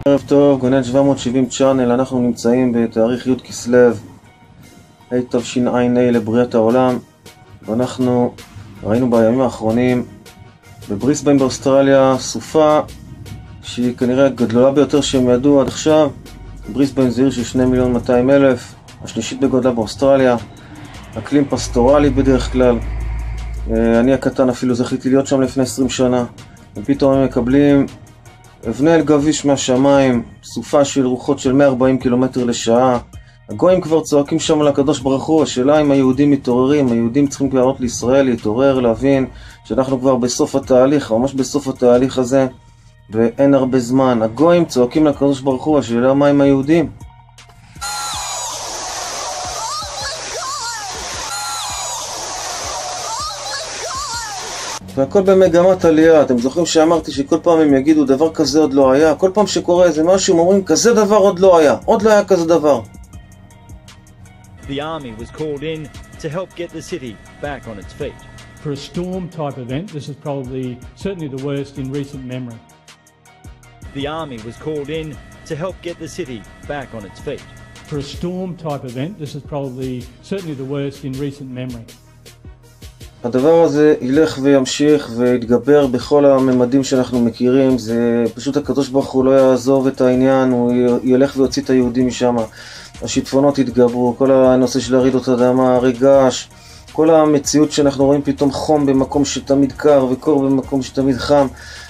ערב טוב, גונן 770 צ'אנל, אנחנו נמצאים בתאריך י' כסלו התשע"ה לבריאת העולם, ואנחנו ראינו בימים האחרונים בבריסביין באוסטרליה סופה שהיא כנראה הגדולה ביותר שהם ידעו עד עכשיו. בבריסביין זה עיר של 2,200,000, השלישית בגודלה באוסטרליה, אקלים פסטורלי בדרך כלל. אני הקטן אפילו זכיתי להיות שם לפני 20 שנה, ופתאום הם מקבלים אבני אל גביש מהשמיים, סופה של רוחות של 140 קילומטר לשעה. הגויים כבר צועקים שם על הקדוש ברוך הוא. השאלה אם היהודים מתעוררים. היהודים צריכים לעלות לישראל, להתעורר, להבין שאנחנו כבר בסוף התהליך, ממש בסוף התהליך הזה, ואין הרבה זמן. הגויים צועקים לקדוש ברוך הוא. השאלה מה עם היהודים? והכל במגמת עלייה. אתם זוכרים שאמרתי שכל פעם הם יגידו דבר כזה עוד לא היה? כל פעם שקורה איזה משהו הם אומרים כזה דבר עוד לא היה. עוד לא היה כזה דבר. The army was called in to help get the city back on its feet. For a storm type event, this is probably certainly the worst in recent memory. The army was called in to help get the city back on its feet. For a storm type event, this is probably certainly the worst in recent memory. הדבר הזה ילך וימשיך ויתגבר בכל הממדים שאנחנו מכירים. זה פשוט הקדוש ברוך הוא לא יעזוב את העניין, הוא ילך ויוציא את היהודים משם. השיטפונות יתגברו, כל הנושא של הרעידות אדמה, רגש, כל המציאות שאנחנו רואים פתאום חום במקום שתמיד קר וקור במקום שתמיד חם.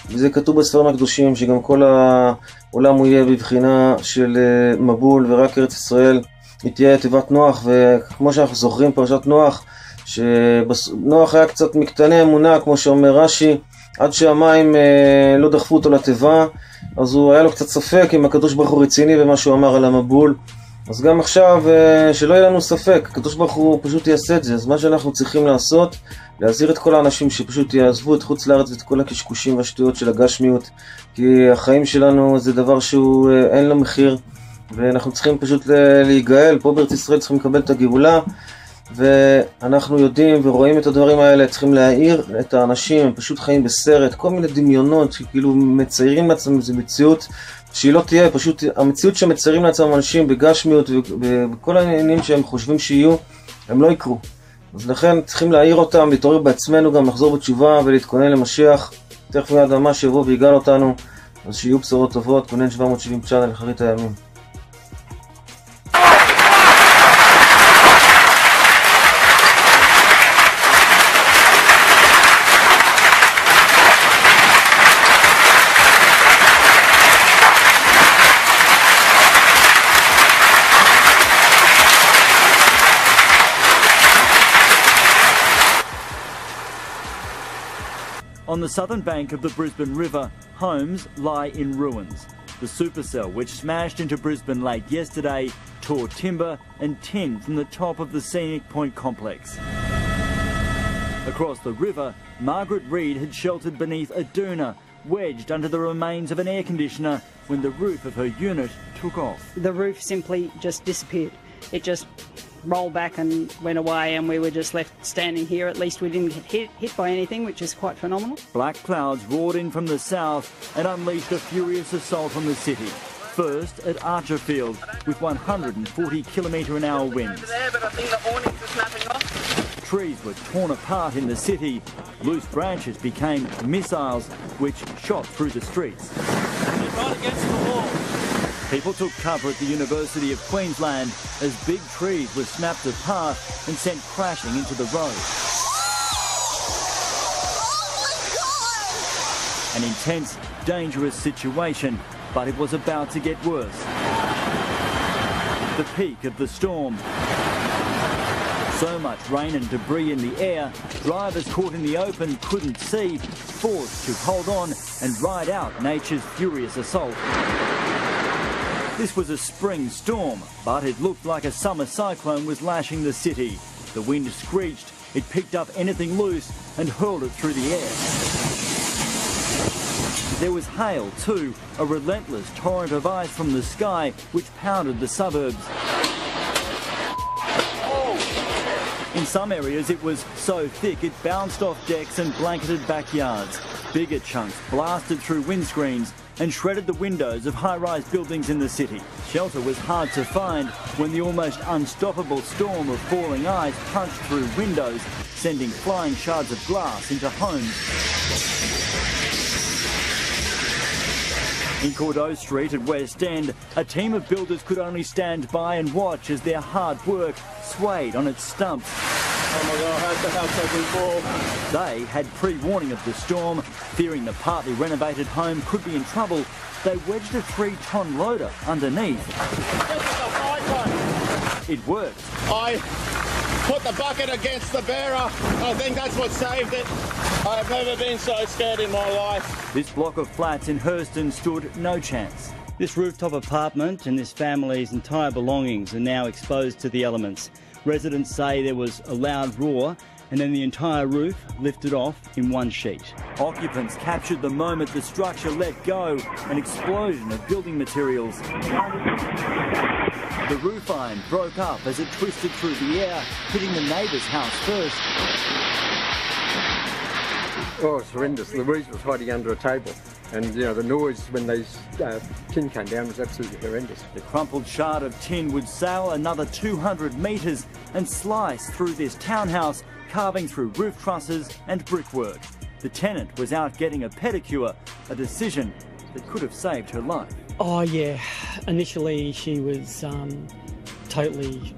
וזה כתוב בספרים הקדושים שגם כל העולם הוא יהיה בבחינה של מבול, ורק ארץ ישראל היא תהיה תיבת נוח. וכמו שאנחנו זוכרים פרשת נוח, שנוח היה קצת מקטני אמונה, כמו שאומר רש"י, עד שהמים לא דחפו אותו לתיבה, אז הוא היה לו קצת ספק אם הקדוש ברוך הוא רציני במה שהוא אמר על המבול. אז גם עכשיו שלא יהיה לנו ספק, הקדוש ברוך הוא פשוט יעשה את זה. אז מה שאנחנו צריכים לעשות, להזהיר את כל האנשים שפשוט יעזבו את חוץ לארץ ואת כל הקשקושים והשטויות של הגשמיות, כי החיים שלנו זה דבר שהוא אין לו מחיר, ואנחנו צריכים פשוט להיגאל. פה בארץ ישראל צריכים לקבל את הגאולה, ואנחנו יודעים ורואים את הדברים האלה. צריכים להעיר את האנשים, הם פשוט חיים בסרט, כל מיני דמיונות שכאילו מציירים לעצמם איזו מציאות שהיא לא תהיה. פשוט המציאות שמציירים לעצמם אנשים בגשמיות ובכל העניינים שהם חושבים שיהיו, הם לא יקרו. אז לכן צריכים להעיר אותם, להתעורר בעצמנו, גם לחזור בתשובה ולהתכונן למשיח. תכף מיד ממש יבוא ויגאל אותנו. אז שיהיו בשורות טובות. גונן 770 צ'אנל, אחרית הימים. On the southern bank of the Brisbane River, homes lie in ruins. The supercell, which smashed into Brisbane Lake yesterday, tore timber and tin from the top of the Scenic Point complex. Across the river, Margaret Reed had sheltered beneath a doona, wedged under the remains of an air conditioner when the roof of her unit took off. The roof simply just disappeared. It just rolled back and went away, and we were just left standing here. At least we didn't get hit by anything, which is quite phenomenal. Black clouds roared in from the south and unleashed a furious assault on the city. First at Archerfield with 140km/h winds. Trees were torn apart in the city. Loose branches became missiles which shot through the streets. Right against the wall. People took cover at the University of Queensland as big trees were snapped apart and sent crashing into the road. An intense, dangerous situation, but it was about to get worse. The peak of the storm. So much rain and debris in the air, drivers caught in the open couldn't see, forced to hold on and ride out nature's furious assault. This was a spring storm, but it looked like a summer cyclone was lashing the city. The wind screeched, it picked up anything loose and hurled it through the air. There was hail too, a relentless torrent of ice from the sky which pounded the suburbs. In some areas it was so thick it bounced off decks and blanketed backyards. Bigger chunks blasted through windscreens, and shredded the windows of high-rise buildings in the city. Shelter was hard to find when the almost unstoppable storm of falling ice punched through windows, sending flying shards of glass into homes. In Cordeaux Street at West End, a team of builders could only stand by and watch as their hard work swayed on its stumps. Oh my God, I hope the house doesn't fall. They had pre-warning of the storm. Fearing the partly renovated home could be in trouble, they wedged a 3-ton loader underneath. This is a fight one. It worked. I put the bucket against the bearer. I think that's what saved it. I've never been so scared in my life. This block of flats in Hurston stood no chance. This rooftop apartment and this family's entire belongings are now exposed to the elements. Residents say there was a loud roar and then the entire roof lifted off in one sheet. Occupants captured the moment the structure let go, an explosion of building materials. The roof iron broke up as it twisted through the air, hitting the neighbour's house first. Oh, it's horrendous. The roof was hiding under a table. And, you know, the noise when those tin came down was absolutely horrendous. The crumpled shard of tin would sail another 200 metres and slice through this townhouse, carving through roof trusses and brickwork. The tenant was out getting a pedicure, a decision that could have saved her life. Oh, yeah. Initially, she was totally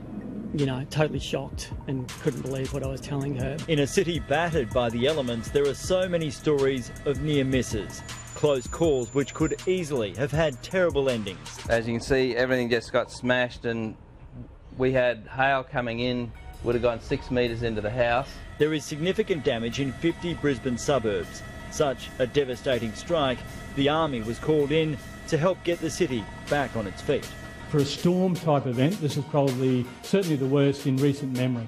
shocked and couldn't believe what I was telling her. In a city battered by the elements, there are so many stories of near misses. Close calls which could easily have had terrible endings. As you can see, everything just got smashed, and we had hail coming in, would have gone 6 metres into the house. There is significant damage in 50 Brisbane suburbs. Such a devastating strike, the army was called in to help get the city back on its feet. For a storm type event, this is probably certainly the worst in recent memory.